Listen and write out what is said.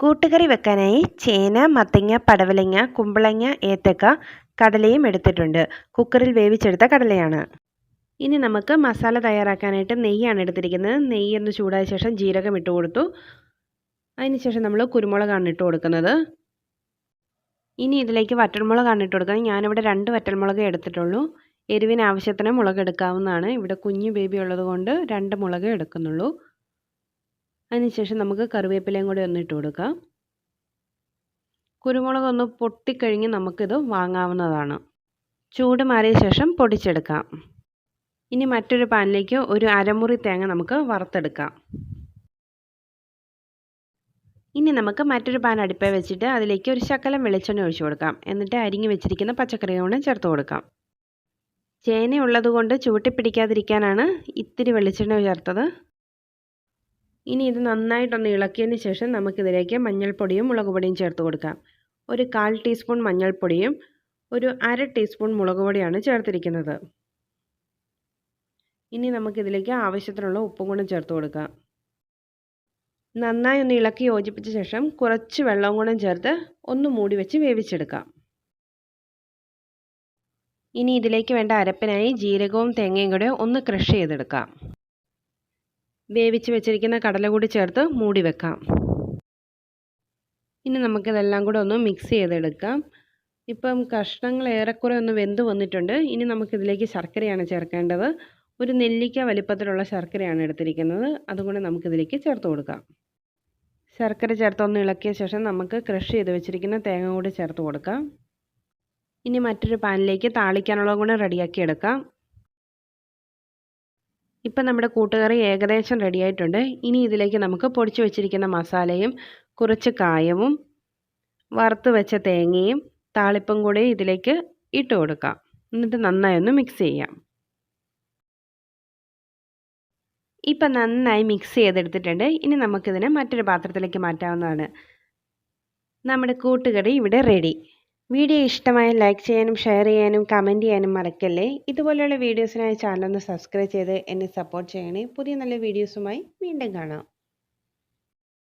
കൂട്ടുകറി വെക്കാനായി ചേന, മത്തങ്ങ, പടവലങ്ങ, കുമ്പളങ്ങ, ഏത്തക്ക, കടലയും എടുത്തിട്ടുണ്ട്. കുക്കറിൽ വേവിച്ചെടുത്ത കടലയാണ്. ഇനി നമുക്ക് മസാല തയ്യാറാക്കാനായിട്ട് നെയ്യാണ് എടുത്തിരിക്കുന്നത്. നെയ്യ് ഒന്ന് ചൂടായ ശേഷം ജീരകം ഇട്ട് കൊടുത്തു. അതിനുശേഷം നമ്മൾ കുരുമുളകാണ് ഇട്ട് കൊടുക്കുന്നത്. ഇനി ഇതിലേക്ക് വറ്റൽമുളകാണ് ഇട്ട് കൊടുക്കുന്നത്. ഞാനിവിടെ 2 വറ്റൽമുളകേ എടുത്തിട്ടുള്ളൂ. എരിവിന് ആവശ്യത്തിന് മുളക് എടുക്കാവുന്നതാണ്. ഇവിടെ കുഞ്ഞു ബേബി ഉള്ളത് കൊണ്ട് 2 മുളകേ എടുക്കുന്നുള്ളൂ. അതിനുശേഷം നമുക്ക് കറിവേപ്പിലയും കൂടി ഒന്ന് ഇട്ട് കൊടുക്കാം. കുരുമുളക് ഒന്ന് പൊട്ടിക്കഴിഞ്ഞ് നമുക്കിത് വാങ്ങാവുന്നതാണ്. ചൂട് മാറിയ ശേഷം പൊടിച്ചെടുക്കാം. ഇനി മറ്റൊരു പാനിലേക്ക് ഒരു അരമുറി തേങ്ങ നമുക്ക് വറുത്തെടുക്കാം. ഇനി നമുക്ക് മറ്റൊരു പാൻ അടുപ്പേ വെച്ചിട്ട് അതിലേക്ക് ഒരു ശകലം വെളിച്ചെണ്ണ ഒഴിച്ചു കൊടുക്കാം. എന്നിട്ട് അരിഞ്ഞു വെച്ചിരിക്കുന്ന പച്ചക്കറിയോട് ചേർത്ത് കൊടുക്കാം. ചേന ഉള്ളതുകൊണ്ട് ചുവട്ടി പിടിക്കാതിരിക്കാനാണ് ഇത്തിരി വെളിച്ചെണ്ണ ചേർത്തത്. ഇനി ഇത് നന്നായിട്ടൊന്ന് ഇളക്കിയതിന് ശേഷം നമുക്കിതിലേക്ക് മഞ്ഞൾപ്പൊടിയും മുളക് പൊടിയും ചേർത്ത് കൊടുക്കാം. ഒരു 1/4 ടീസ്പൂൺ മഞ്ഞൾപ്പൊടിയും ഒരു 1/2 ടീസ്പൂൺ മുളക് പൊടിയാണ് ചേർത്തിരിക്കുന്നത്. ഇനി നമുക്കിതിലേക്ക് ആവശ്യത്തിനുള്ള ഉപ്പും കൂടെ ചേർത്ത് കൊടുക്കാം. നന്നായി ഒന്ന് ഇളക്കി യോജിപ്പിച്ച ശേഷം കുറച്ച് വെള്ളവും കൂടെ ചേർത്ത് ഒന്ന് മൂടി വെച്ച് വേവിച്ചെടുക്കാം. ഇനി ഇതിലേക്ക് വേണ്ട അരപ്പിനായി ജീരകവും തേങ്ങയും കൂടെ ഒന്ന് ക്രഷ് ചെയ്തെടുക്കാം. വേവിച്ച് വെച്ചിരിക്കുന്ന കടല കൂടി ചേർത്ത് മൂടി വെക്കാം. ഇനി നമുക്കിതെല്ലാം കൂടെ ഒന്ന് മിക്സ് ചെയ്തെടുക്കാം. ഇപ്പം കഷ്ണങ്ങൾ ഏറെക്കുറെ ഒന്ന് വെന്ത് വന്നിട്ടുണ്ട്. ഇനി നമുക്കിതിലേക്ക് ശർക്കരയാണ് ചേർക്കേണ്ടത്. ഒരു നെല്ലിക്ക വലിപ്പത്തിലുള്ള ശർക്കരയാണ് എടുത്തിരിക്കുന്നത്. അതുകൊണ്ട് നമുക്കിതിലേക്ക് ചേർത്ത് കൊടുക്കാം. ശർക്കര ചേർത്ത് ഒന്ന് ഇളക്കിയ ശേഷം നമുക്ക് ക്രഷ് ചെയ്ത് വെച്ചിരിക്കുന്ന തേങ്ങ കൂടി ചേർത്ത് കൊടുക്കാം. ഇനി മറ്റൊരു പാനിലേക്ക് താളിക്കാനുള്ളത് കൂടെ റെഡിയാക്കി എടുക്കാം. ഇപ്പം നമ്മുടെ കൂട്ടുകറി ഏകദേശം റെഡി ആയിട്ടുണ്ട്. ഇനി ഇതിലേക്ക് നമുക്ക് പൊടിച്ചു വെച്ചിരിക്കുന്ന മസാലയും കുറച്ച് കായവും വറുത്ത് വെച്ച തേങ്ങയും താളിപ്പും കൂടി ഇതിലേക്ക് ഇട്ട് കൊടുക്കാം. എന്നിട്ട് നന്നായി ഒന്ന് മിക്സ് ചെയ്യാം. ഇപ്പം നന്നായി മിക്സ് ചെയ്തെടുത്തിട്ടുണ്ട്. ഇനി നമുക്കിതിനെ മറ്റൊരു പാത്രത്തിലേക്ക് മാറ്റാവുന്നതാണ്. നമ്മുടെ കൂട്ടുകറി ഇവിടെ റെഡി. വീഡിയോ ഇഷ്ടമായ ലൈക്ക് ചെയ്യാനും ഷെയർ ചെയ്യാനും കമൻറ്റ് ചെയ്യാനും മറക്കല്ലേ. ഇതുപോലെയുള്ള വീഡിയോസിനായി ചാനൽ ഒന്ന് സബ്സ്ക്രൈബ് ചെയ്ത് എന്നെ സപ്പോർട്ട് ചെയ്യണേ. പുതിയ നല്ല വീഡിയോസുമായി വീണ്ടും കാണാം.